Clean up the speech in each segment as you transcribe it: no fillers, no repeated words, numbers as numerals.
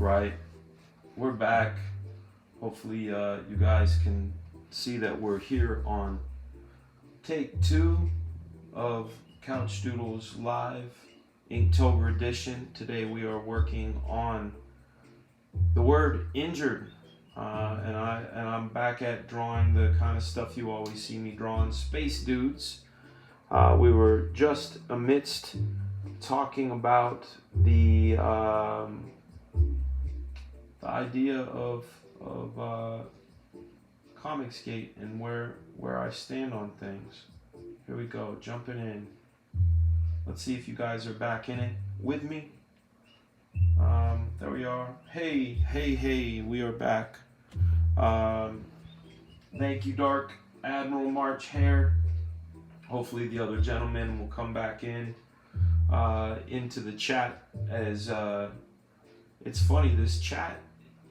right, we're back. Hopefully you guys can see that we're here on take 2 of Couchdoodles Live Inktober edition. Today we are working on the word injured, and I'm back at drawing the kind of stuff you always see me drawing, space dudes. We were just amidst talking about the idea of Comicsgate and where I stand on things. Here we go, jumping in. Let's see if you guys are back in it with me. There we are. Hey, we are back. Thank you, Dark Admiral March Hare. Hopefully the other gentlemen will come back into the chat, as it's funny, this chat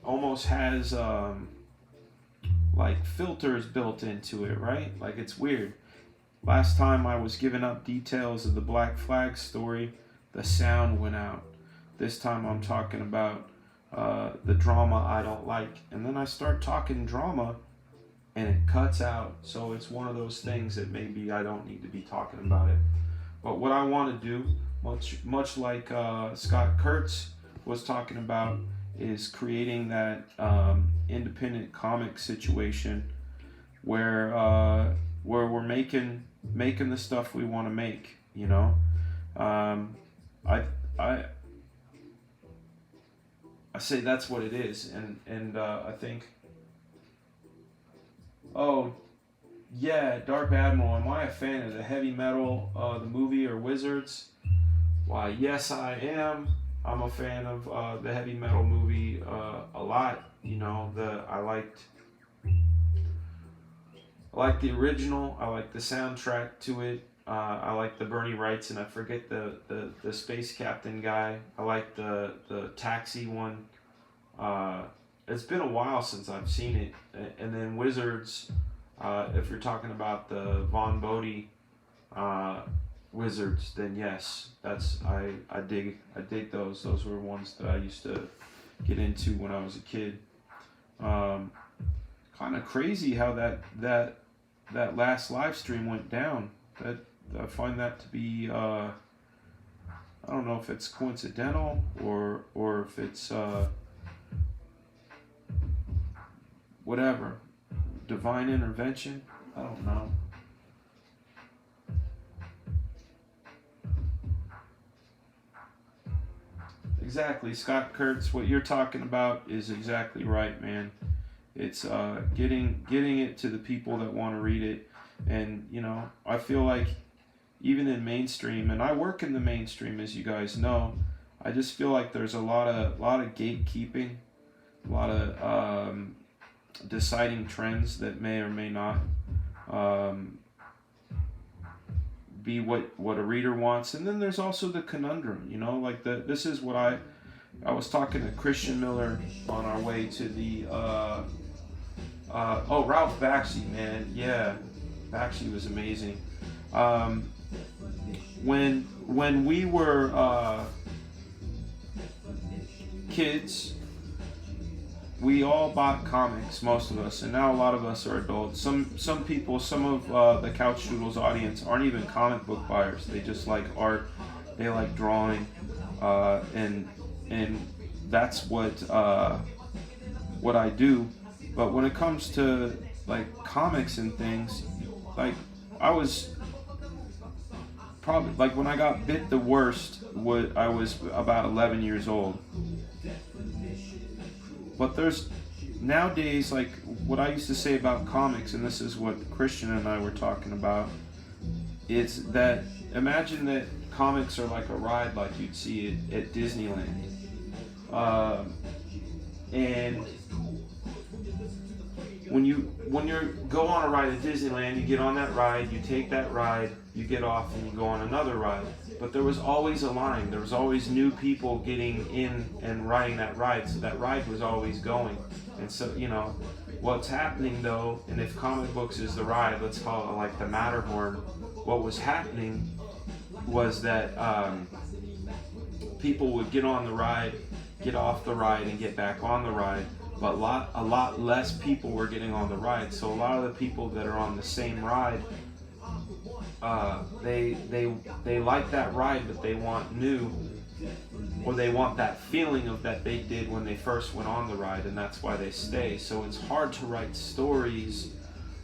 almost has like filters built into it, right? Like, it's weird. Last time I was giving up details of the Black Flag story, the sound went out. This time I'm talking about the drama I don't like, and then I start talking drama and it cuts out. So it's one of those things that maybe I don't need to be talking about it. But what I want to do, much like Scott Kurtz was talking about, is creating that independent comic situation where we're making the stuff we want to make. You know, I say that's what it is, and I think. Oh, yeah, Dark Admiral, am I a fan of the heavy metal, the movie, or Wizards? Why, yes, I am. I'm a fan of the heavy metal movie a lot. You know, I liked the original. I like the soundtrack to it. I like the Bernie Wrights, and I forget the space captain guy. I like the taxi one. It's been a while since I've seen it. And then Wizards, if you're talking about the Von Bodie Wizards, then yes, I dig those. Those were ones that I used to get into when I was a kid. Kind of crazy how that last live stream went down. That I find that to be I don't know if it's coincidental or if it's whatever, divine intervention. I don't know. Exactly, Scott Kurtz, what you're talking about is exactly right, man. It's getting it to the people that want to read it. And you know, I feel like even in mainstream, and I work in the mainstream, as you guys know, I just feel like there's a lot of gatekeeping, a lot of deciding trends that may or may not be what a reader wants. And then there's also the conundrum, you know, like this is what I was talking to Christian Miller on our way to the Ralph Bakshi, man. Yeah, Bakshi was amazing. When we were kids, we all bought comics, most of us, and now a lot of us are adults. Some people, some of the Couchdoodles audience aren't even comic book buyers. They just like art, they like drawing, and that's what I do. But when it comes to like comics and things, like I was probably, like, when I got bit the worst, I was about 11 years old. But there's nowadays, like, what I used to say about comics, and this is what Christian and I were talking about, is that imagine that comics are like a ride like you'd see it at Disneyland. And when you go on a ride at Disneyland, you get on that ride, you take that ride, you get off, and you go on another ride. But there was always a line. There was always new people getting in and riding that ride, so that ride was always going. And so, you know, what's happening though, and if comic books is the ride, let's call it like the Matterhorn, what was happening was that people would get on the ride get off the ride and get back on the ride, but a lot less people were getting on the ride. So a lot of the people that are on the same ride, they like that ride, but they want new, or they want that feeling of that they did when they first went on the ride, and that's why they stay. So it's hard to write stories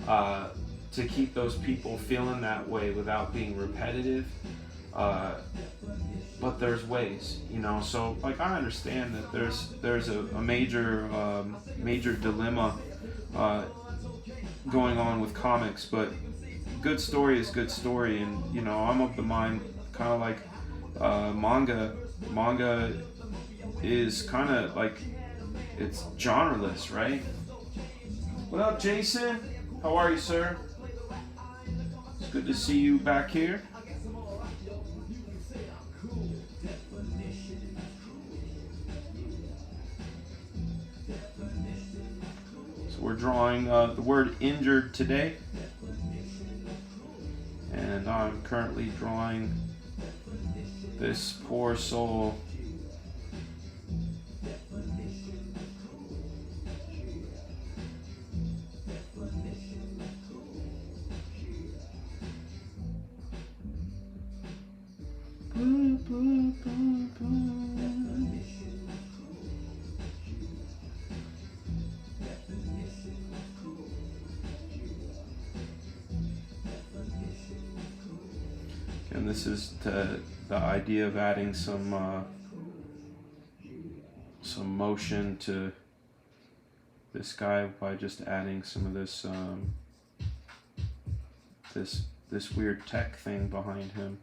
to keep those people feeling that way without being repetitive. But there's ways, you know. So like I understand that there's a major dilemma going on with comics, but good story is good story, and you know I'm of the mind kind of like manga is kind of like it's genreless, right? What up, Jason? How are you, sir? It's good to see you back here. So we're drawing the word injured today, and I'm currently drawing this poor soul. And this is the idea of adding some motion to this guy by just adding some of this this weird tech thing behind him.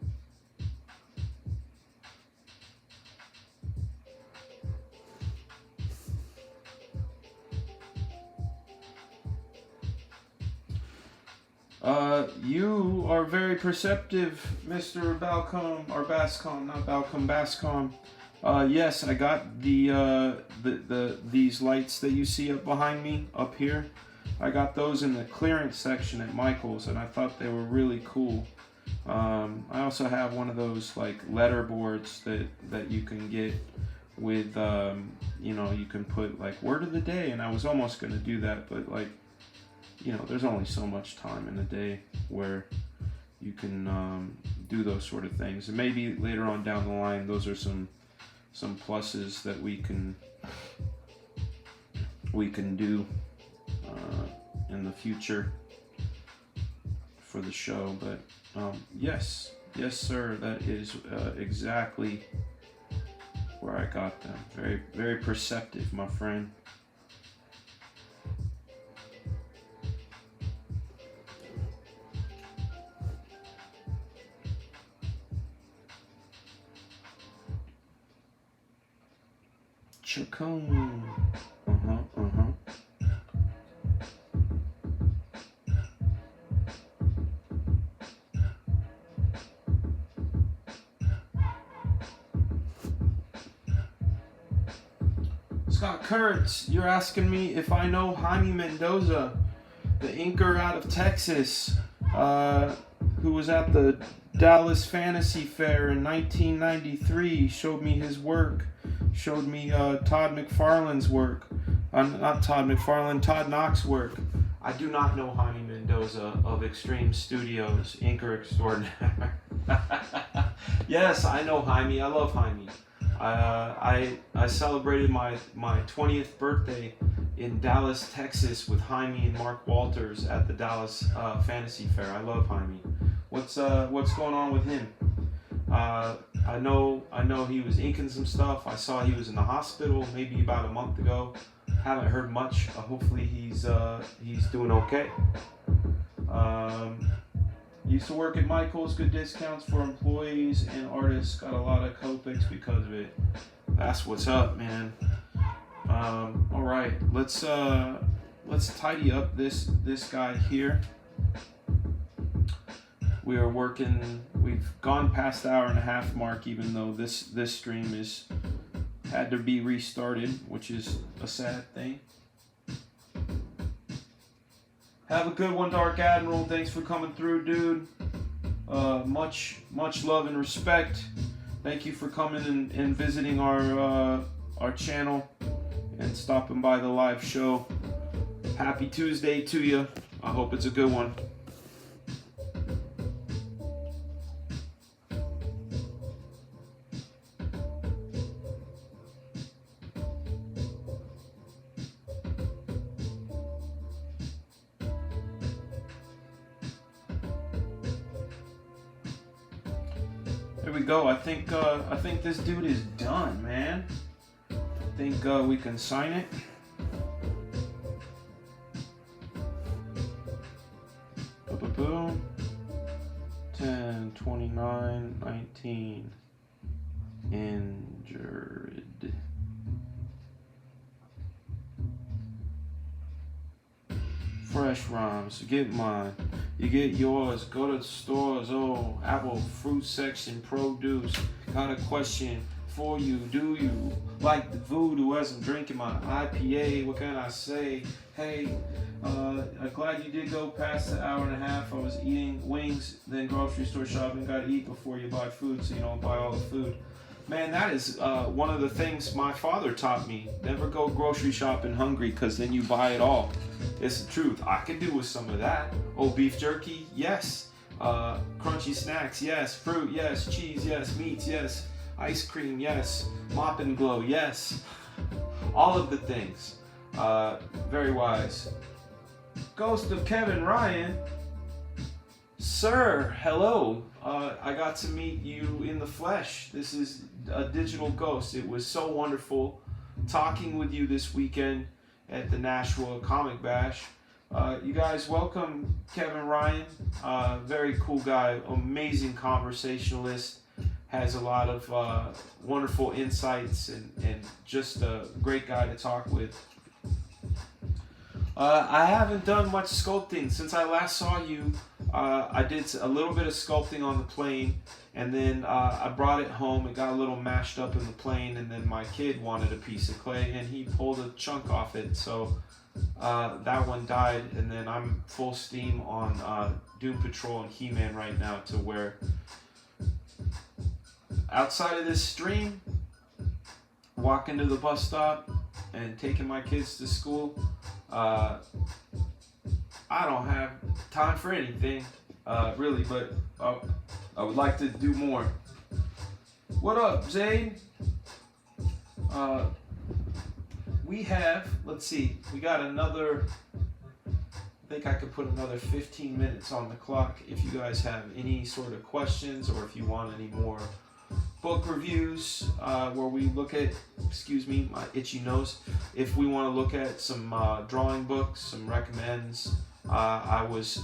You are very perceptive, Mr. Balcom, or Bascom, not Balcom, Bascom. Yes, I got these lights that you see up behind me, up here. I got those in the clearance section at Michael's, and I thought they were really cool. I also have one of those like letter boards that you can get with, you know, you can put like word of the day, and I was almost going to do that, but like, you know, there's only so much time in a day where you can do those sort of things, and maybe later on down the line, those are some pluses that we can do in the future for the show. But yes, sir, that is exactly where I got them. Very, very perceptive, my friend. Chacon. Scott Kurtz, you're asking me if I know Jaime Mendoza, the inker out of Texas, who was at the Dallas Fantasy Fair in 1993, showed me his work. Showed me Todd McFarlane's work. Not Todd McFarlane, Todd Knox's work. I do not know Jaime Mendoza of Extreme Studios, inker extraordinaire. Yes, I know Jaime. I love Jaime. I celebrated my 20th birthday in Dallas, Texas with Jaime and Mark Walters at the Dallas Fantasy Fair. I love Jaime. What's going on with him? I know he was inking some stuff. I saw he was in the hospital maybe about a month ago. Haven't heard much. Hopefully he's doing okay. Used to work at Michael's. Good discounts for employees and artists. Got a lot of Copics because of it. That's what's up, man. All right, let's tidy up this guy here. We are working. We've gone past the hour and a half mark, even though this stream had to be restarted, which is a sad thing. Have a good one, Dark Admiral. Thanks for coming through, dude. Much love and respect. Thank you for coming and visiting our our channel and stopping by the live show. Happy Tuesday to you. I hope it's a good one. There we go. I think this dude is done, man. I think we can sign it. Boom. 10, 29, 19. Injured. Fresh rhymes. Get mine. You get yours. Go to the stores. Oh, apple fruit section, produce. Got a question for you. Do you like the voodoo as I'm drinking my IPA? What can I say? Hey, I'm glad you did go past the hour and a half. I was eating wings, then grocery store shopping. Gotta eat before you buy food, so you don't buy all the food. Man, that is one of the things my father taught me. Never go grocery shopping hungry, because then you buy it all. It's the truth. I could do with some of that. Oh, beef jerky? Yes. Crunchy snacks? Yes. Fruit? Yes. Cheese? Yes. Meats? Yes. Ice cream? Yes. Mop and glow? Yes. All of the things. Very wise. Ghost of Kevin Ryan. Sir, hello. I got to meet you in the flesh. This is a digital ghost. It was so wonderful talking with you this weekend at the Nashua Comic Bash. You guys, welcome Kevin Ryan. Very cool guy, amazing conversationalist, has a lot of wonderful insights and just a great guy to talk with. I haven't done much sculpting since I last saw you. I did a little bit of sculpting on the plane, and then I brought it home. It got a little mashed up in the plane, and then my kid wanted a piece of clay, and he pulled a chunk off it, so that one died. And then I'm full steam on Doom Patrol and He-Man right now, to where outside of this stream, walking to the bus stop and taking my kids to school, I don't have time for anything, really, but I would like to do more. What up, Zayn? We have, let's see, we got another, I think I could put another 15 minutes on the clock if you guys have any sort of questions, or if you want any more book reviews, where we look at, excuse me, my itchy nose, if we want to look at some drawing books, some recommends. I was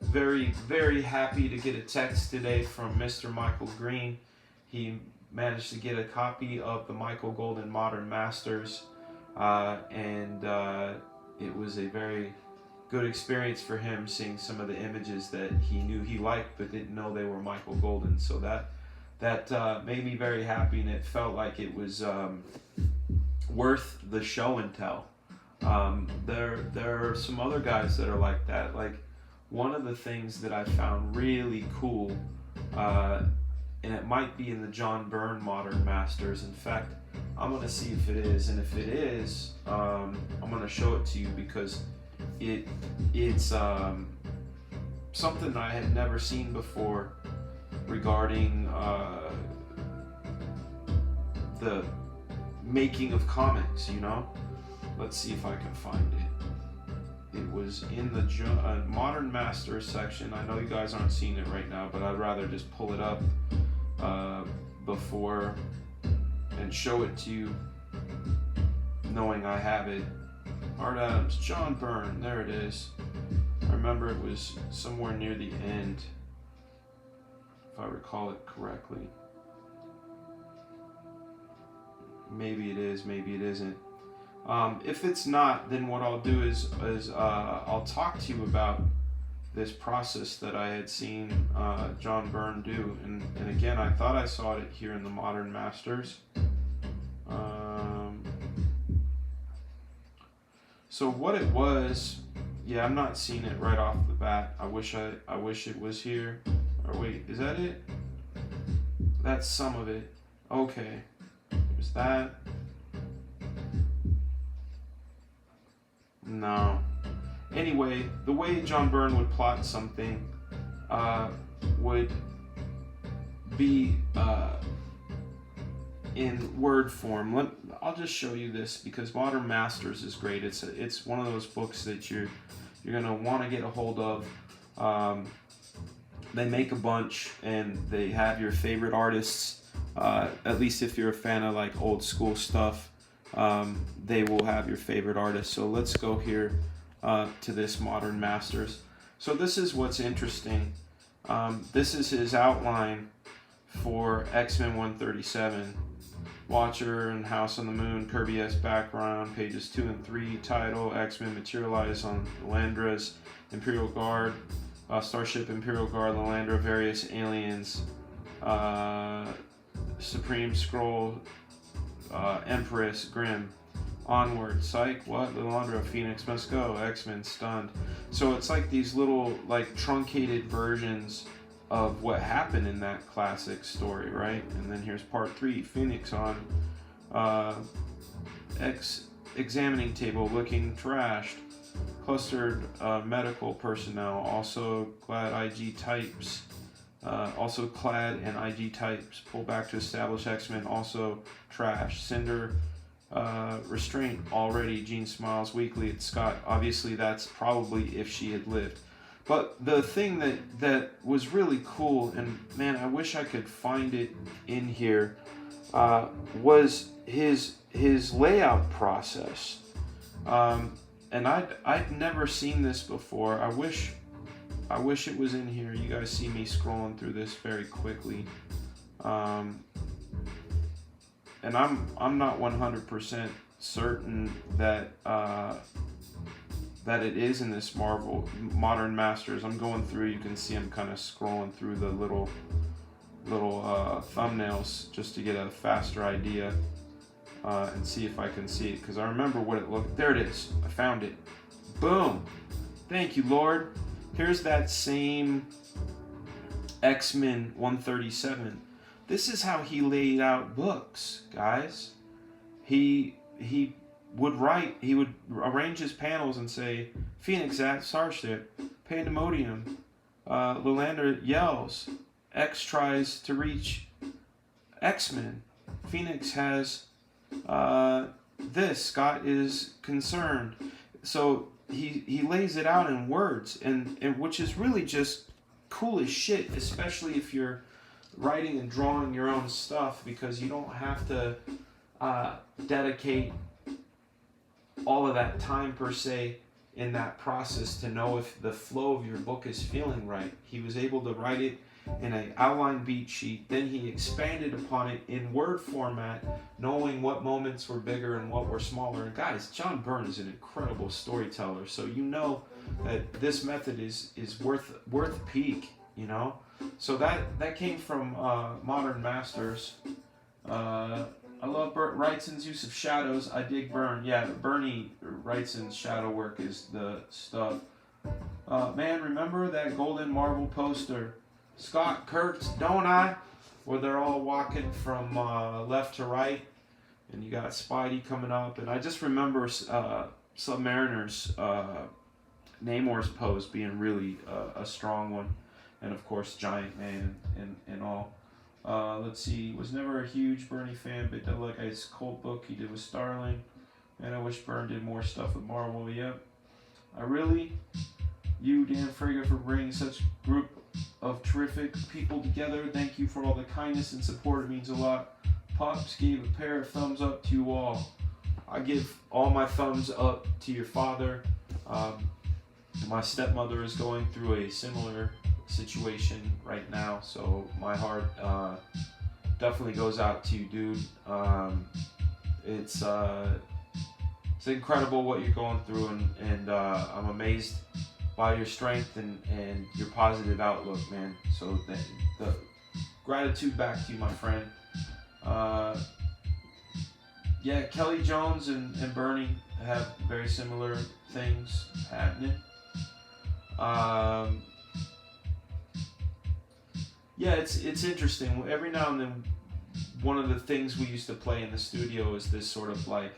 very, very happy to get a text today from Mr. Michael Green. He managed to get a copy of the Michael Golden Modern Masters, and it was a very good experience for him, seeing some of the images that he knew he liked but didn't know they were Michael Golden. So that made me very happy, and it felt like it was worth the show and tell. There are some other guys that are like that. Like, one of the things that I found really cool, and it might be in the John Byrne Modern Masters. In fact, I'm going to see if it is, and if it is, I'm going to show it to you, because it's something I had never seen before regarding the making of comics, you know? Let's see if I can find it. It was in the Modern Masters section. I know you guys aren't seeing it right now, but I'd rather just pull it up before and show it to you, knowing I have it. Art Adams, John Byrne, there it is. I remember it was somewhere near the end, if I recall it correctly. Maybe it is, maybe it isn't. If it's not, then what I'll do is I'll talk to you about this process that I had seen John Byrne do. And again, I thought I saw it here in the Modern Masters. So what it was, yeah, I'm not seeing it right off the bat. I wish it was here. Or wait, is that it? That's some of it. Okay, there's that. No. Anyway, the way John Byrne would plot something would be in word form. I'll just show you this because Modern Masters is great. It's one of those books that you're gonna want to get a hold of. They make a bunch and they have your favorite artists. At least if you're a fan of like old school stuff, they will have your favorite artists. So let's go here to this Modern Masters. So this is what's interesting. This is his outline for X-Men 137. Watcher and House on the Moon, Kirby-esque background, pages 2 and 3, title, X-Men materialize on Landra's Imperial Guard, Starship Imperial Guard, Lalandra, various aliens, Supreme Skrull, Empress, Grimm. Onward, psych, what? Lalandra, Phoenix must go, X-Men stunned. So it's like these little, like, truncated versions of what happened in that classic story, right? And then here's part 3, Phoenix on examining table looking trashed. Clustered medical personnel, also clad IG types, also clad in IG types, pull back to establish X-Men, also trash. Cinder, restraint already. Jean smiles weakly at Scott. Obviously that's probably if she had lived. But the thing that was really cool, and man, I wish I could find it in here, was his layout process. And I'd never seen this before. I wish it was in here. You guys see me scrolling through this very quickly. And I'm not 100% certain that that it is in this Modern Masters. I'm going through. You can see I'm kind of scrolling through the little thumbnails just to get a faster idea and see if I can see it, because I remember what it looked. There it is. I found it. Boom. Thank you, Lord. Here's that same X-Men 137. This is how he laid out books, guys. He would write, he would arrange his panels and say, Phoenix at Starship, Pandemonium, Lalandra yells, X tries to reach X-Men. Phoenix has this, Scott is concerned. So he lays it out in words, and which is really just cool as shit, especially if you're writing and drawing your own stuff, because you don't have to dedicate all of that time per se in that process to know if the flow of your book is feeling right. He was able to write it in an outline beat sheet, then he expanded upon it in word format, knowing what moments were bigger and what were smaller. And guys, John Byrne is an incredible storyteller, so you know that this method is worth peak, you know. So that came from Modern Masters. I love Wrightson's use of shadows. I dig Byrne. Yeah, Bernie Wrightson's shadow work is the stuff. Man, remember that Golden Marble poster? Scott Kurtz, don't I? Where they're all walking from left to right, and you got Spidey coming up. And I just remember Submariner's Namor's pose being really a strong one. And of course, Giant Man and all. Let's see, was never a huge Bernie fan, but did like his cult book he did with Starling. And I wish Byrne did more stuff with Marvel. Yep. You, Dan Frege, for bringing such a group of terrific people together. Thank you for all the kindness and support. It means a lot. Pops gave a pair of thumbs up to you all. I give all my thumbs up to your father. My stepmother is going through a similar situation right now, so my heart definitely goes out to you, dude. It's incredible what you're going through, and I'm amazed by your strength and your positive outlook, man. So the gratitude back to you, my friend. Yeah, Kelly Jones and Bernie have very similar things happening. Yeah, it's interesting. Every now and then, one of the things we used to play in the studio is this sort of like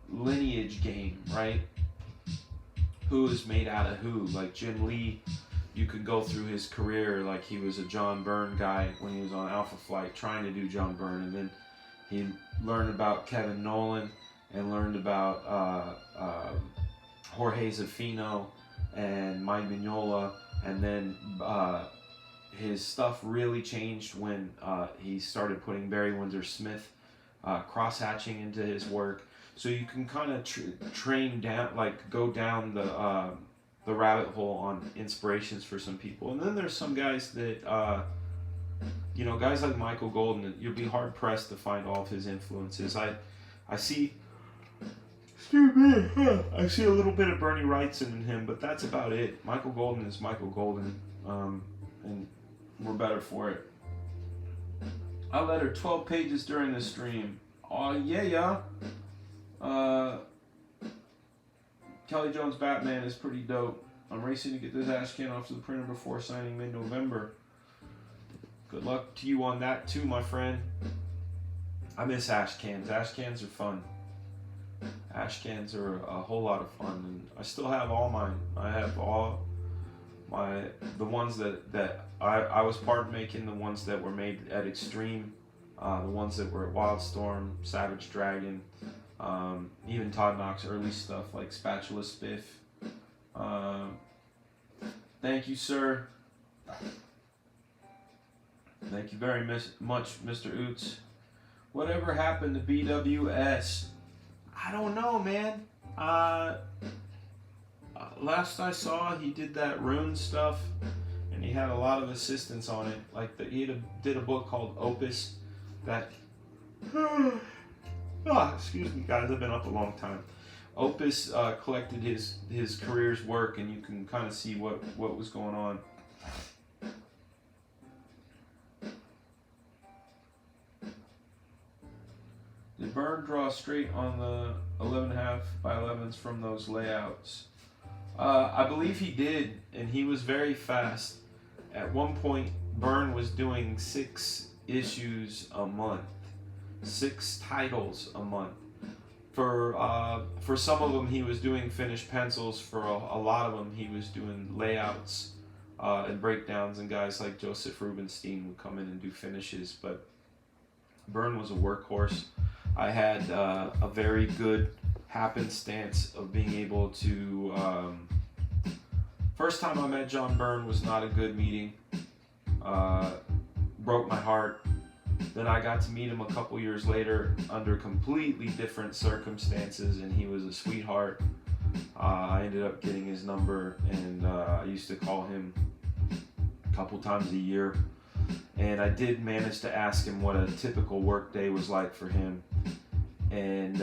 lineage game, right? who is made out of who. Like Jim Lee, you could go through his career like he was a John Byrne guy when he was on Alpha Flight trying to do John Byrne, and then he learned about Kevin Nolan and learned about Jorge Zafino and Mike Mignola, and then his stuff really changed when he started putting Barry Windsor Smith cross-hatching into his work. So you can kind of train down, like go down the rabbit hole on inspirations for some people. And then there's some guys that, guys like Michael Golden, you'll be hard pressed to find all of his influences. I see, excuse me, I see a little bit of Bernie Wrightson in him, but that's about it. Michael Golden is Michael Golden, and we're better for it. I led her 12 pages during the stream. Oh yeah. Kelly Jones Batman is pretty dope. I'm racing to get this ash can off to the printer before signing mid-November. Good luck to you on that too, my friend. I miss ash cans. Ash cans are fun. Ash cans are a whole lot of fun, and I still have all mine. I have all the ones that I was part of making, the ones that were made at Extreme, the ones that were at Wildstorm, Savage Dragon, even Todd Knox early stuff like Spatula Spiff. Thank you, sir. Thank you very much, Mr. Oots. Whatever happened to BWS? I don't know, man. Last I saw, he did that rune stuff, and he had a lot of assistants on it. Like he did a book called Opus that. Excuse me, guys. I've been up a long time. Opus collected his career's work, and you can kind of see what was going on. Did Byrne draw straight on the 11.5 by 11s from those layouts? I believe he did, and he was very fast. At one point, Byrne was doing 6 issues a month, 6 titles a month. For some of them, he was doing finished pencils. For a lot of them, he was doing layouts and breakdowns, and guys like Joseph Rubinstein would come in and do finishes. But Byrne was a workhorse. I had a very good happenstance of being able to. First time I met John Byrne was not a good meeting. Broke my heart. Then I got to meet him a couple years later under completely different circumstances, and he was a sweetheart. I ended up getting his number, and I used to call him a couple times a year. And I did manage to ask him what a typical work day was like for him. And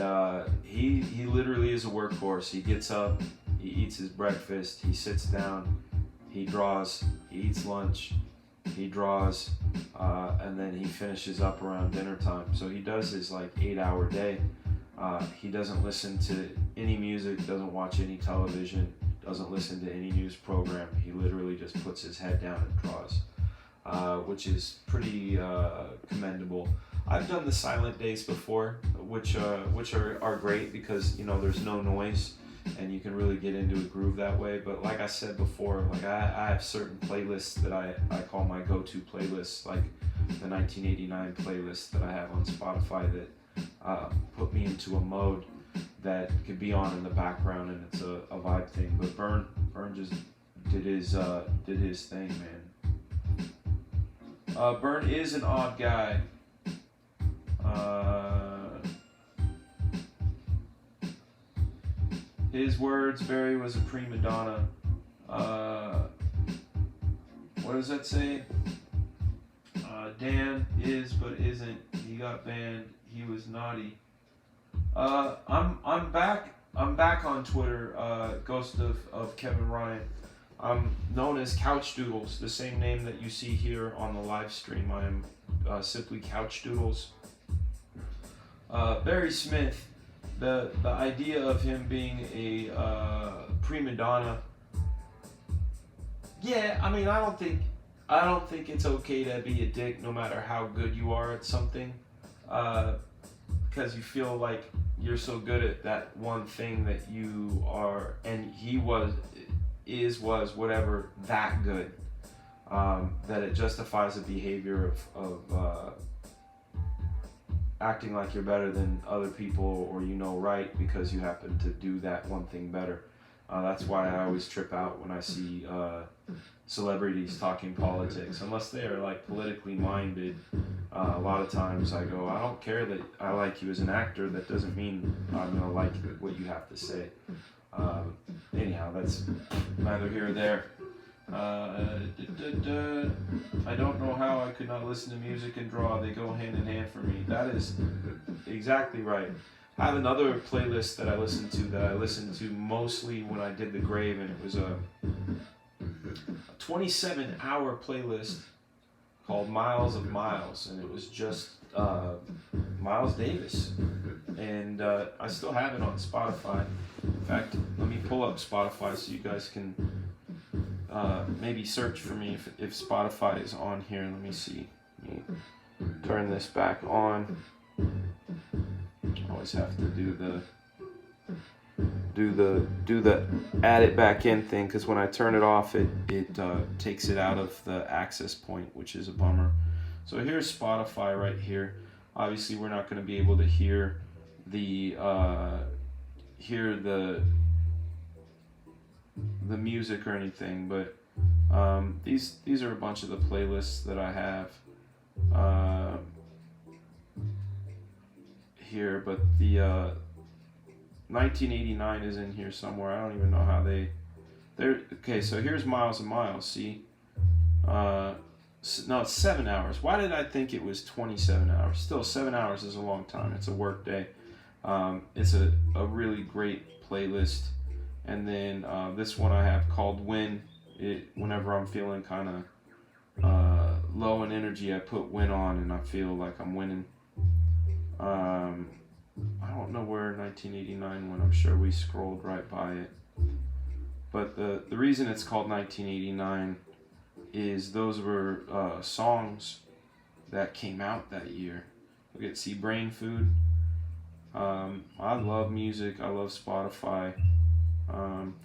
he literally is a workhorse. He gets up, he eats his breakfast, he sits down, he draws, he eats lunch, he draws, and then he finishes up around dinner time. So he does his like 8-hour day. He doesn't listen to any music, doesn't watch any television, doesn't listen to any news program. He literally just puts his head down and draws, which is pretty commendable. I've done the silent days before, which are great because there's no noise and you can really get into a groove that way. But like I said before, like I have certain playlists that I call my go-to playlists, like the 1989 playlist that I have on Spotify that put me into a mode that could be on in the background, and it's a vibe thing. But Byrne just did his thing, man. Byrne is an odd guy. His words, Barry was a prima donna. What does that say? Dan is but isn't. He got banned. He was naughty. I'm back on Twitter. Ghost of Kevin Ryan. I'm known as Couchdoodles, the same name that you see here on the live stream. I am simply Couchdoodles. Barry Smith, the idea of him being a prima donna. Yeah, I mean, I don't think it's okay to be a dick no matter how good you are at something, because you feel like you're so good at that one thing that you are, and he was whatever that good, that it justifies a behavior of acting like you're better than other people, or right because you happen to do that one thing better. That's why I always trip out when I see celebrities talking politics, unless they are like politically minded. A lot of times I go, I don't care that I like you as an actor. That doesn't mean I'm gonna like what you have to say. Anyhow, that's neither here or there. I don't know how I could not listen to music and draw. They go hand in hand for me. That is exactly right. I have another playlist that I listened to mostly when I did The Grave, and it was a 27-hour playlist called Miles of Miles, and it was just Miles Davis. And I still have it on Spotify. In fact, let me pull up Spotify so you guys can maybe search for me if Spotify is on here. Let me see. Let me turn this back on. Always have to do the add it back in thing, because when I turn it off, it takes it out of the access point, which is a bummer. So here's Spotify right here. Obviously, we're not going to be able to hear the music or anything, but these are a bunch of the playlists that I have here. But the 1989 is in here somewhere. I don't even know how they're okay. So here's Miles and Miles. See, no, it's 7 hours. Why did I think it was 27 hours? Still, 7 hours is a long time. It's a work day. It's a really great playlist. And then this one I have called Win. Whenever I'm feeling kind of low in energy, I put Win on, and I feel like I'm winning. I don't know where 1989 went. I'm sure we scrolled right by it. But the reason it's called 1989 is those were songs that came out that year. Look at Brain Food. I love music. I love Spotify.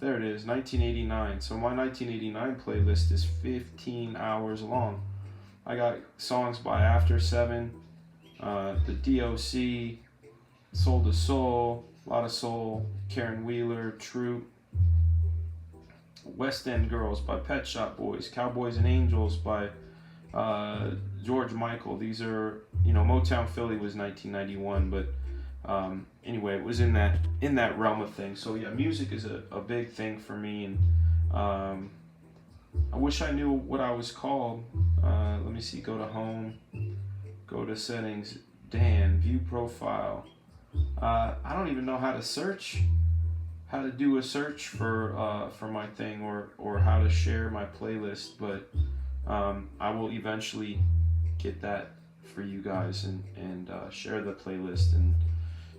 There it is, 1989. So my 1989 playlist is 15 hours long. I got songs by After 7, the DOC, Soul to Soul, a lot of soul, Karen Wheeler, Troop, West End Girls by Pet Shop Boys, Cowboys and Angels by George Michael. These are, Motown Philly was 1991, but anyway, it was in that realm of things. So yeah, music is a big thing for me, and I wish I knew what I was called. Let me see. Go to home. Go to settings. Dan. View profile. I don't even know how to search. How to do a search for my thing, or how to share my playlist. But I will eventually get that for you guys and share the playlist, and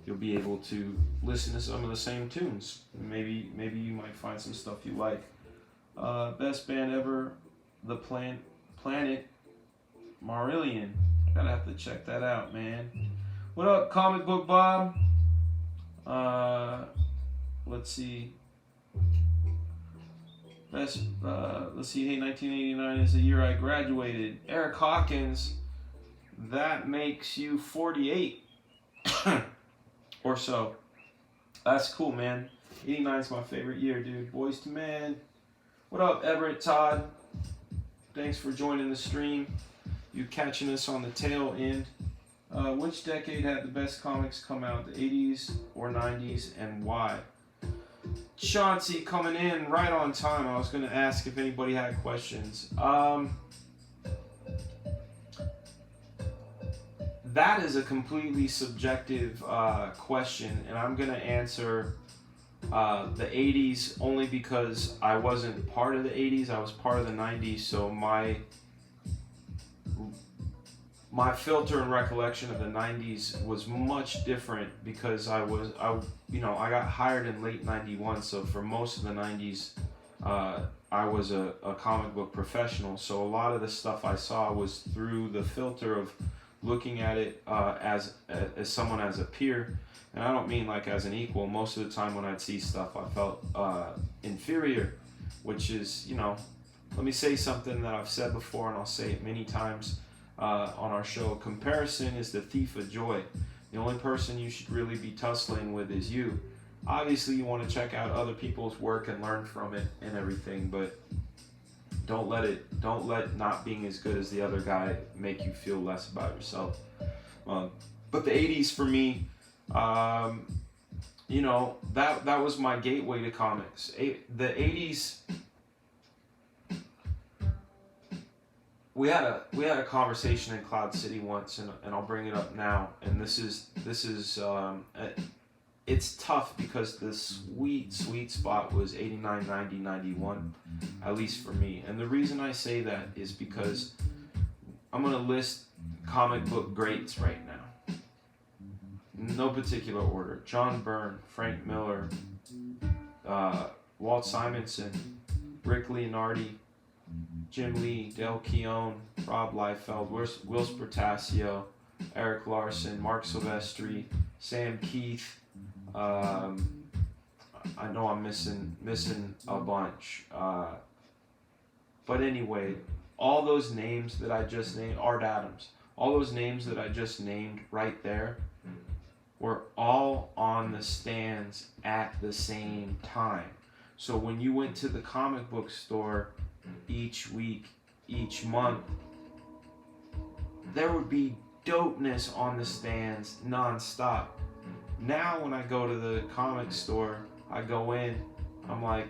you'll be able to listen to some of the same tunes. Maybe you might find some stuff you like. Best band ever, The Planet Marillion. I gotta have to check that out, man. What up, Comic Book Bob? Let's see. Let's see. Hey, 1989 is the year I graduated. Eric Hawkins. That makes you 48 or so. That's cool, man. 89 is my favorite year, dude. Boys to Men. What up, Everett Todd? Thanks for joining the stream. You catching us on the tail end. Which decade had the best comics come out? The 80s or 90s, and why? Chauncey coming in right on time. I was going to ask if anybody had questions. That is a completely subjective question, and I'm going to answer the 80s only because I wasn't part of the 80s. I was part of the 90s, so my filter and recollection of the 90s was much different because I got hired in late 91, so for most of the 90s I was a comic book professional, so a lot of the stuff I saw was through the filter of looking at it as someone as a peer, and I don't mean like as an equal. Most of the time when I'd see stuff, I felt inferior, which is, let me say something that I've said before, and I'll say it many times on our show. Comparison is the thief of joy. The only person you should really be tussling with is you. Obviously, you want to check out other people's work and learn from it and everything, but don't let not being as good as the other guy make you feel less about yourself. But the 80s for me, that was my gateway to comics. The 80s, we had a conversation in Cloud City once, and I'll bring it up now. And this is it's tough because the sweet spot was 89, 90, 91, at least for me. And the reason I say that is because I'm going to list comic book greats right now. No particular order. John Byrne, Frank Miller, Walt Simonson, Rick Leonardi, Jim Lee, Del Keown, Rob Liefeld, Will Spertasio, Eric Larson, Mark Silvestri, Sam Keith. I know I'm missing a bunch. But anyway, all those names that I just named, Art Adams, all those names that I just named right there were all on the stands at the same time. So when you went to the comic book store each week, each month, there would be dopeness on the stands nonstop. Now when I go to the comic store, I go in, I'm like,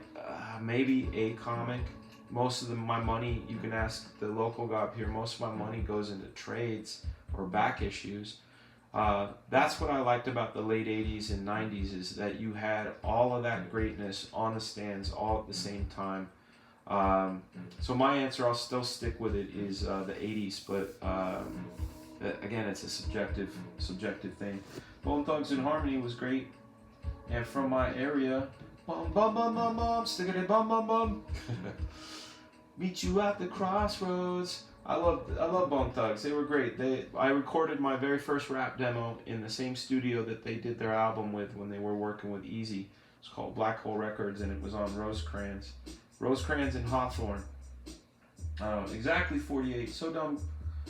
maybe a comic. Most of my money, you can ask the local guy up here, most of my money goes into trades or back issues. That's what I liked about the late 80s and 90s, is that you had all of that greatness on the stands all at the same time. So my answer, I'll still stick with it, is the 80s, but again, it's a subjective thing. Bone Thugs and Harmony was great, and from my area, bum bum bum bum bum, sticking it bum bum bum. Meet you at the crossroads. I love Bone Thugs. They were great. I recorded my very first rap demo in the same studio that they did their album with when they were working with Easy. It's called Black Hole Records, and it was on Rosecrans and Hawthorne. Exactly 48. So dumb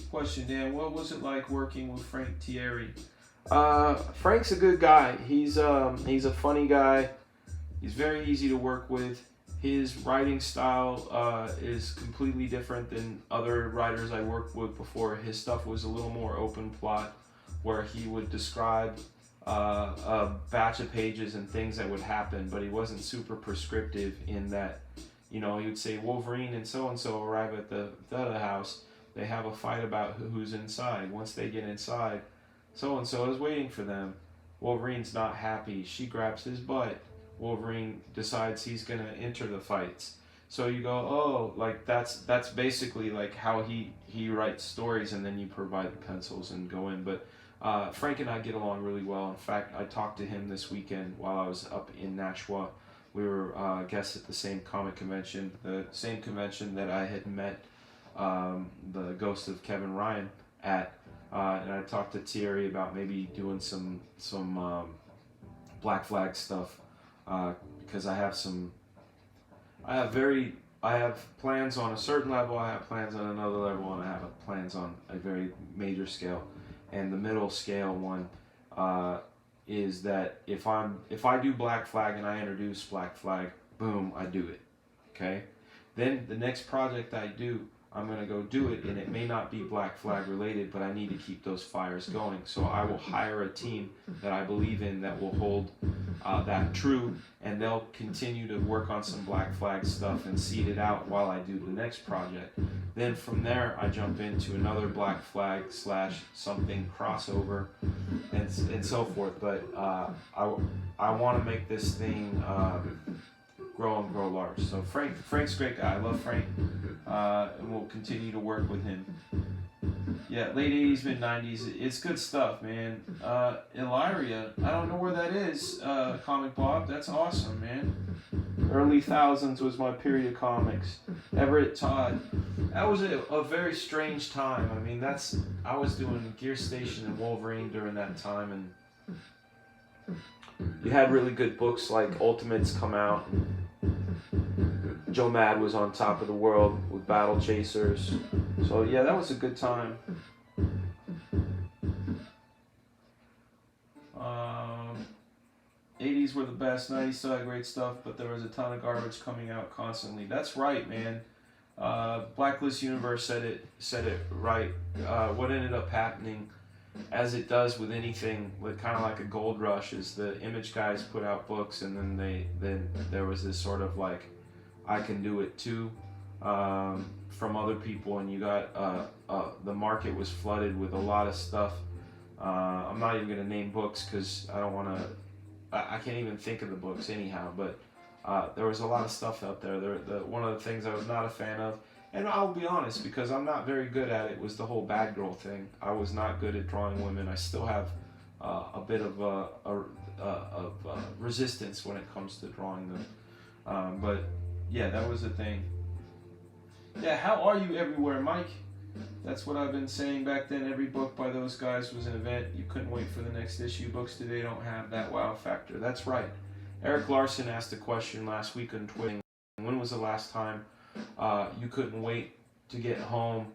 question, Dan. What was it like working with Frank Thierry? Frank's a good guy. He's a funny guy. He's very easy to work with. His writing style is completely different than other writers I worked with before. His stuff was a little more open plot, where he would describe a batch of pages and things that would happen, but he wasn't super prescriptive in that, he would say Wolverine and so arrive at the house. They have a fight about who's inside. Once they get inside, so-and-so is waiting for them. Wolverine's not happy. She grabs his butt. Wolverine decides he's going to enter the fights. So you go, oh, like that's basically like how he writes stories, and then you provide the pencils and go in. But Frank and I get along really well. In fact, I talked to him this weekend while I was up in Nashua. We were guests at the same comic convention, the same convention that I had met the Ghost of Kevin Ryan at. And I talked to Thierry about maybe doing some Black Flag stuff, because I have plans on a certain level, I have plans on another level, and I have plans on a very major scale. And the middle scale one is that if I do Black Flag and I introduce Black Flag, boom, I do it. Okay? Then the next project I do, I'm going to go do it, and it may not be Black Flag related, but I need to keep those fires going. So I will hire a team that I believe in that will hold that true, and they'll continue to work on some Black Flag stuff and seed it out while I do the next project. Then from there, I jump into another Black Flag / something crossover and so forth. But I want to make this thing grow and grow large. So Frank's a great guy. I love Frank, and we'll continue to work with him. Yeah, late 80s, mid 90s, it's good stuff, man. Illyria, I don't know where that is, Comic Bob. That's awesome, man. Early thousands was my period comics. Everett Todd. That was a very strange time. I mean, I was doing Gear Station and Wolverine during that time, and you had really good books like Ultimates come out. Joe Mad was on top of the world with Battle Chasers. So yeah, that was a good time. 80s were the best, 90s still had great stuff, but there was a ton of garbage coming out constantly. That's right, man. Blacklist Universe said it right. What ended up happening, as it does with anything, with kind of like a gold rush, is the Image guys put out books, and then there was this sort of like, I can do it too, from other people, and you got the market was flooded with a lot of stuff. I'm not even gonna name books because I don't want to. I can't even think of the books anyhow, but there was a lot of stuff out there. One of the things I was not a fan of, and I'll be honest, because I'm not very good at it, was the whole bad girl thing. I was not good at drawing women. I still have a bit of resistance when it comes to drawing them. But yeah, that was the thing. Yeah, how are you everywhere, Mike? That's what I've been saying back then. Every book by those guys was an event. You couldn't wait for the next issue. Books today don't have that wow factor. That's right. Eric Larson asked a question last week on Twitter. When was the last time you couldn't wait to get home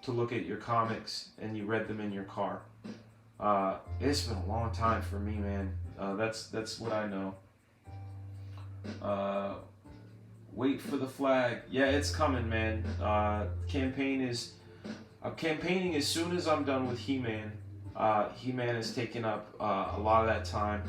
to look at your comics and you read them in your car? It's been a long time for me, man. That's what I know. Wait for the flag. Yeah, it's coming, man. I'm campaigning as soon as I'm done with He-Man. He-Man has taken up a lot of that time.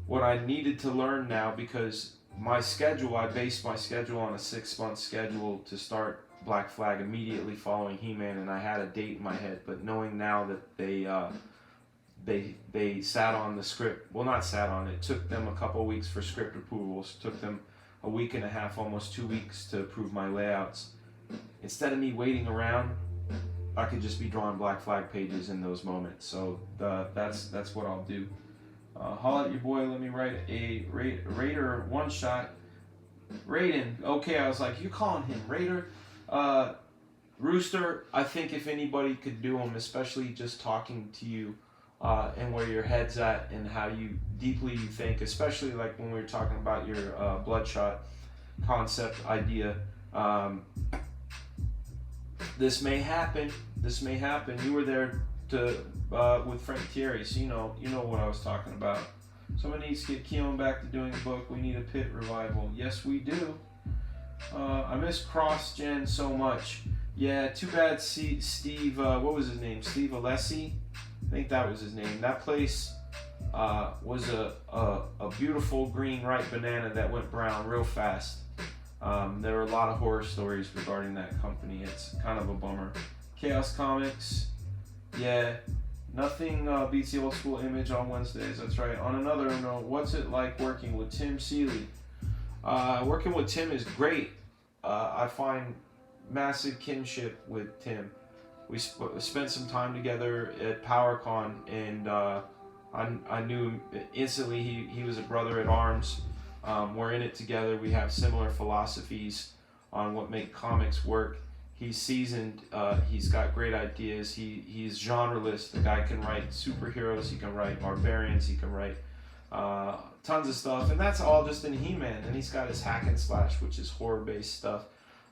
What I needed to learn now, because my schedule, I based my schedule on a 6-month schedule to start Black Flag immediately following He-Man, and I had a date in my head. But knowing now that they sat on the script, well, not sat on it, took them a couple of weeks for script approvals, took them a week and a half, almost 2 weeks to approve my layouts. Instead of me waiting around, I could just be drawing Black Flag pages in those moments. So that's what I'll do. Holla at your boy. Let me write a Raider one shot. Raiden. Okay, I was like, you calling him Raider? Rooster. I think if anybody could do him, especially just talking to you, and where your head's at and how deeply you think, especially like when we were talking about your Bloodshot concept idea. This may happen. You were there with Frank Thierry, so you know what I was talking about. Someone needs to get Keelan back to doing a book. We need a Pit revival. Yes, we do. I miss Cross Gen so much. Yeah, too bad. Steve, what was his name? Steve Alessi, I think that was his name. That place was a beautiful green ripe banana that went brown real fast. There were a lot of horror stories regarding that company. It's kind of a bummer. Chaos Comics, yeah, nothing beats the old school Image on Wednesdays. That's right. On another note, what's it like working with Tim Seeley? Working with Tim is great. I find massive kinship with Tim. We spent some time together at PowerCon, and I knew him instantly. He was a brother at arms. We're in it together. We have similar philosophies on what make comics work. He's seasoned. He's got great ideas. He's genreless. The guy can write superheroes. He can write barbarians. He can write tons of stuff. And that's all just in He-Man. And he's got his Hack and Slash, which is horror-based stuff.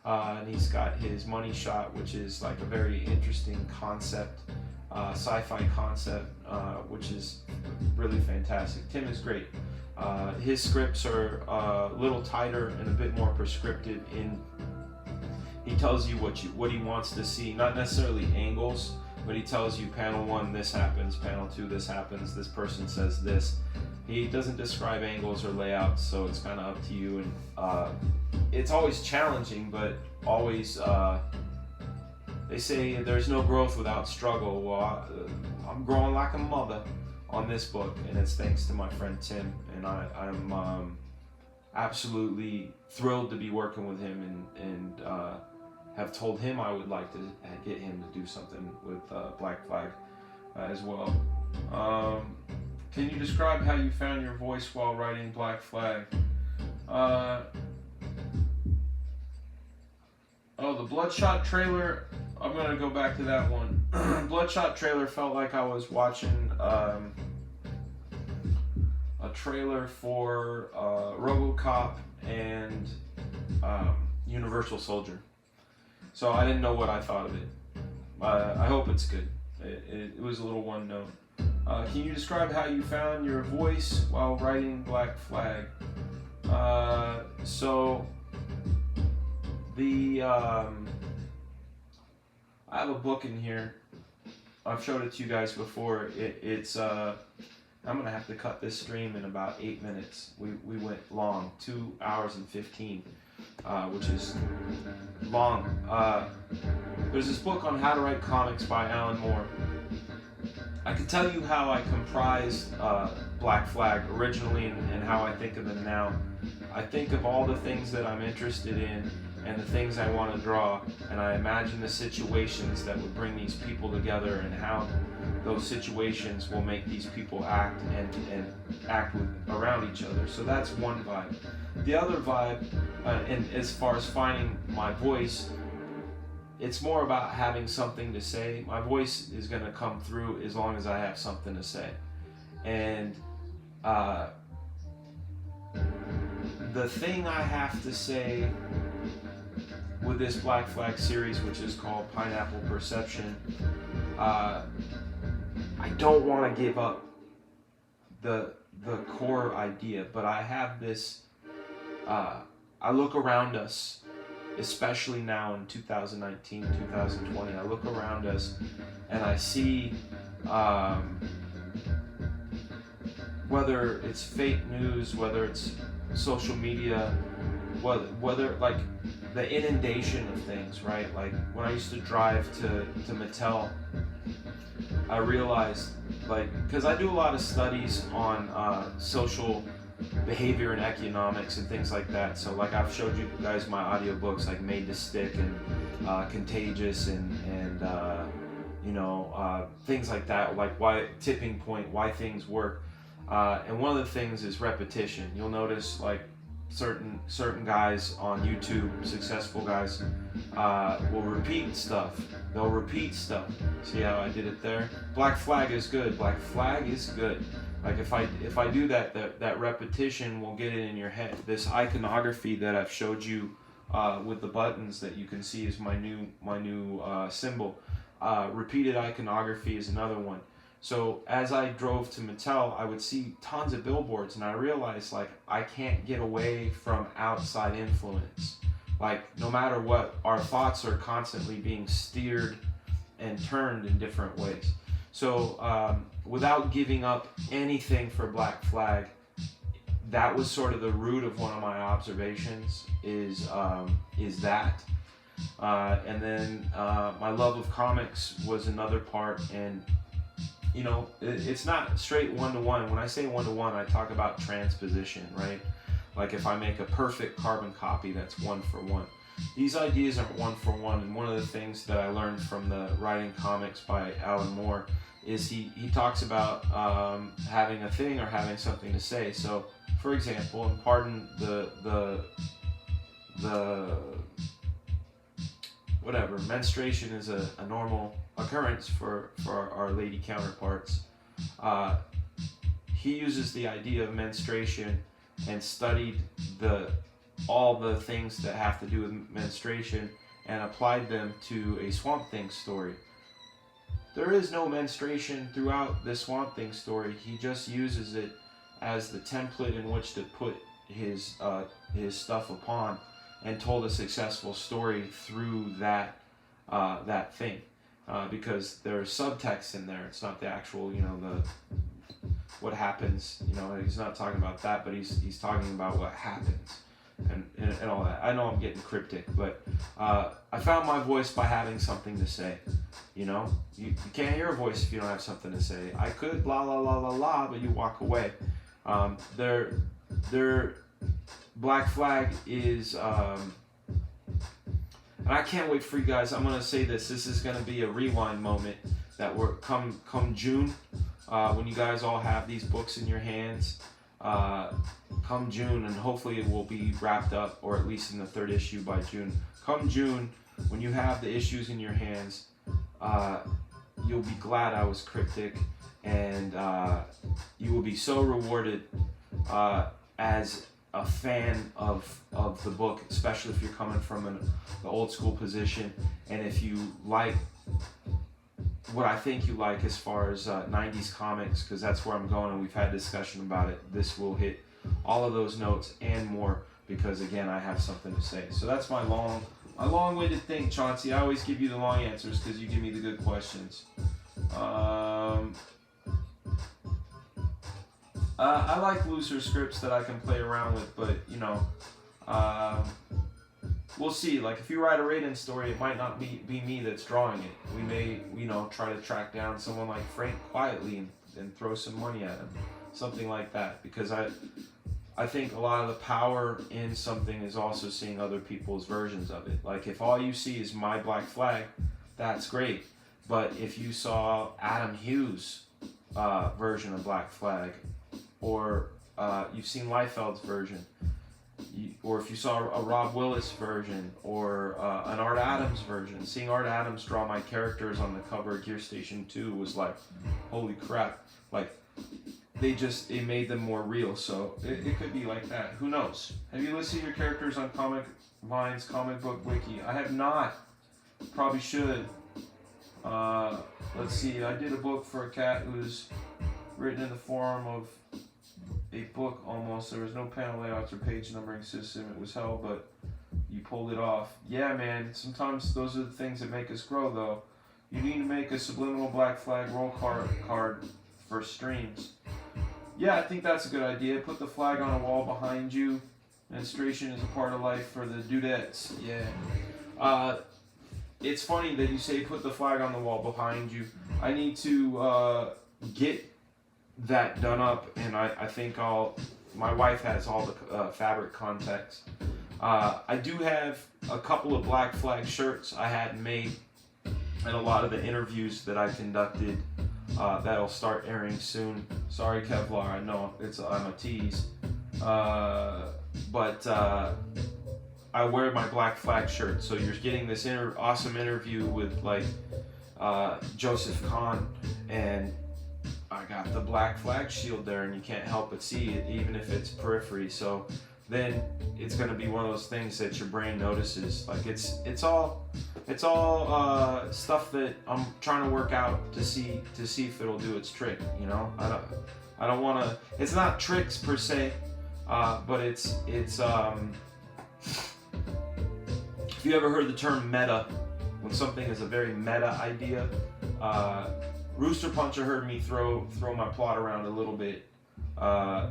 And he's got his Money Shot, which is like a very interesting concept, sci-fi concept, which is really fantastic. Tim is great. His scripts are a little tighter and a bit more prescriptive. He tells you what he wants to see, not necessarily angles, but he tells you panel 1 this happens, panel 2 this happens, this person says this. He doesn't describe angles or layouts, so it's kind of up to you. And it's always challenging, but always they say there's no growth without struggle. Well, I'm growing like a mother on this book, and it's thanks to my friend Tim, and I'm absolutely thrilled to be working with him, and have told him I would like to get him to do something with Black Flag as well. Can you describe how you found your voice while writing Black Flag? Oh, the Bloodshot trailer. I'm gonna go back to that one. Bloodshot trailer felt like I was watching a trailer for RoboCop and Universal Soldier. So I didn't know what I thought of it. I hope it's good. It was a little one note. Can you describe how you found your voice while writing Black Flag? So the I have a book in here. I've showed it to you guys before. It's I'm gonna have to cut this stream in about 8 minutes. We went long, 2 hours and 15, which is long. There's this book on how to write comics by Alan Moore. I could tell you how I comprised Black Flag originally and how I think of them now. I think of all the things that I'm interested in and the things I want to draw, and I imagine the situations that would bring these people together and how those situations will make these people act and act around each other. So that's one vibe. The other vibe, and as far as finding my voice, it's more about having something to say. My voice is going to come through as long as I have something to say. And the thing I have to say with this Black Flag series, which is called Pineapple Perception, I don't want to give up the core idea, but I have this, I look around us, especially now in 2019, 2020, I look around us and I see whether it's fake news, whether it's social media, whether like the inundation of things, right? Like when I used to drive to Mattel, I realized, like, because I do a lot of studies on social behavior and economics and things like that. So like I've showed you guys my audiobooks like Made to Stick and Contagious and things like that, like why Tipping Point, why things work. And one of the things is repetition. You'll notice like certain guys on YouTube, successful guys, will repeat stuff. They'll repeat stuff. See how I did it there? Black Flag is good. Black Flag is good. Like if I do that repetition will get it in your head. This iconography that I've showed you with the buttons that you can see is my new symbol. Repeated iconography is another one. So as I drove to Mattel, I would see tons of billboards, and I realized like I can't get away from outside influence. Like no matter what, our thoughts are constantly being steered and turned in different ways. So without giving up anything for Black Flag, that was sort of the root of one of my observations is that. And then my love of comics was another part, and you know, it's not straight one-to-one. When I say one-to-one, I talk about transposition, right? Like if I make a perfect carbon copy, that's one-for-one. These ideas aren't one-for-one, and one of the things that I learned from the Writing Comics by Alan Moore is he talks about having a thing or having something to say. So, for example, and pardon the whatever, menstruation is a normal occurrence for our lady counterparts. He uses the idea of menstruation and studied all the things that have to do with menstruation and applied them to a Swamp Thing story. There is no menstruation throughout the Swamp Thing story. He just uses it as the template in which to put his stuff upon, and told a successful story through that thing, because there's subtext in there. It's not the actual, what happens. He's not talking about that, but he's talking about what happens and all that. I know I'm getting cryptic, but I found my voice by having something to say. You can't hear a voice if you don't have something to say. I could la la la la la, but you walk away. Black Flag is, and I can't wait for you guys. I'm gonna say this. This is gonna be a rewind moment that we're come June, when you guys all have these books in your hands. come June, and hopefully it will be wrapped up, or at least in the 3rd issue by June. Come June, when you have the issues in your hands, you'll be glad I was cryptic, and you will be so rewarded as a fan of the book, especially if you're coming from the old school position, and if you like what I think you like as far as 90s comics, because that's where I'm going, and we've had discussion about it. This will hit all of those notes and more, because again, I have something to say. So that's my long-winded thing, Chauncey. I always give you the long answers because you give me the good questions. I like looser scripts that I can play around with, but you know, we'll see. Like if you write a Raiden story, it might not be me that's drawing it. We may, you know, try to track down someone like Frank quietly and throw some money at him, something like that. Because I think a lot of the power in something is also seeing other people's versions of it. Like if all you see is my Black Flag, that's great. But if you saw Adam Hughes' version of Black Flag, or you've seen Liefeld's version, or if you saw a Rob Willis version, or an Art Adams version, seeing Art Adams draw my characters on the cover of Gear Station 2 was like, holy crap. Like, it made them more real. So it could be like that. Who knows? Have you listed your characters on Comic Vine's comic book wiki? I have not. Probably should. Let's see. I did a book for a cat who's written in the form of a book almost. There was no panel layouts or page numbering system. It was hell, but you pulled it off. Yeah, man. Sometimes those are the things that make us grow, though. You need to make a subliminal Black Flag roll card for streams. Yeah, I think that's a good idea. Put the flag on a wall behind you. Menstruation is a part of life for the dudettes. Yeah. It's funny that you say put the flag on the wall behind you. I need to get that done up, and I think my wife has all the fabric context. I do have a couple of Black Flag shirts I hadn't made, and a lot of the interviews that I conducted that'll start airing soon. Sorry, Kevlar, I know I'm a tease, but I wear my Black Flag shirt, so you're getting this awesome interview with like Joseph Kahn, and I got the Black Flag shield there, and you can't help but see it, even if it's periphery. So then it's going to be one of those things that your brain notices. Like it's all stuff that I'm trying to work out to see if it'll do its trick. You know, I don't want to. It's not tricks per se, but it's. If you ever heard the term meta, when something is a very meta idea. Rooster Puncher heard me throw my plot around a little bit to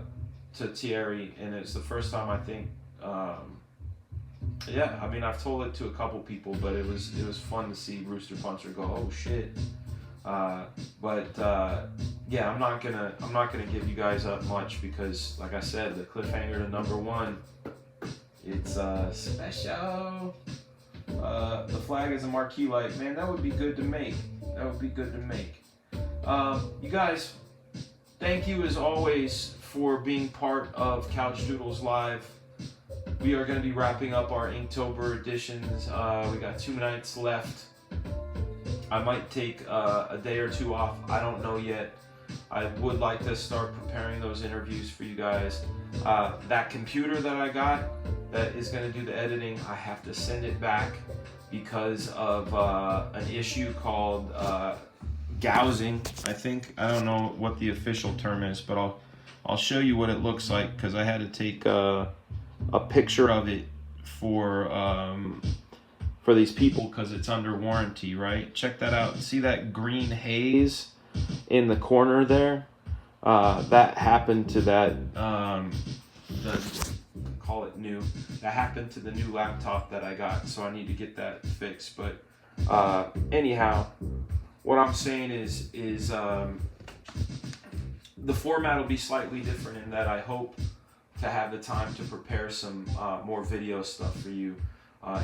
Thierry, and it's the first time I think. Yeah, I mean I've told it to a couple people, but it was fun to see Rooster Puncher go, oh shit. Yeah, I'm not gonna give you guys up much because, like I said, the cliffhanger to #1, it's special. The flag is a marquee light, man. That would be good to make. You guys, thank you as always for being part of Couchdoodles Live. We are going to be wrapping up our Inktober editions. We got 2 nights left. I might take a day or 2 off. I don't know yet. I would like to start preparing those interviews for you guys. That computer that I got that is going to do the editing, I have to send it back because of an issue called gouging, I think. I don't know what the official term is, but I'll show you what it looks like because I had to take a picture of it for these people because it's under warranty, right? Check that out. See that green haze in the corner there? That happened to that, call it new. That happened to the new laptop that I got, so I need to get that fixed. But anyhow, what I'm saying is the format will be slightly different in that I hope to have the time to prepare some more video stuff for you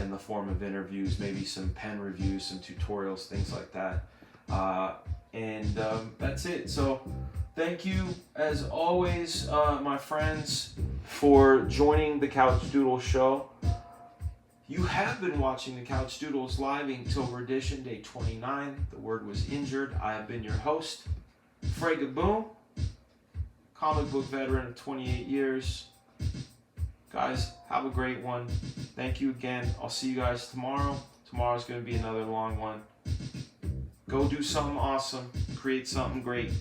in the form of interviews, maybe some pen reviews, some tutorials, things like that. And that's it. So Thank you, as always, my friends, for joining the Couchdoodles show. You have been watching the Couchdoodles live Inktober edition, day 29. The word was injured. I have been your host, Fragaboom, comic book veteran of 28 years. Guys, have a great one. Thank you again. I'll see you guys tomorrow. Tomorrow's going to be another long one. Go do something awesome. Create something great.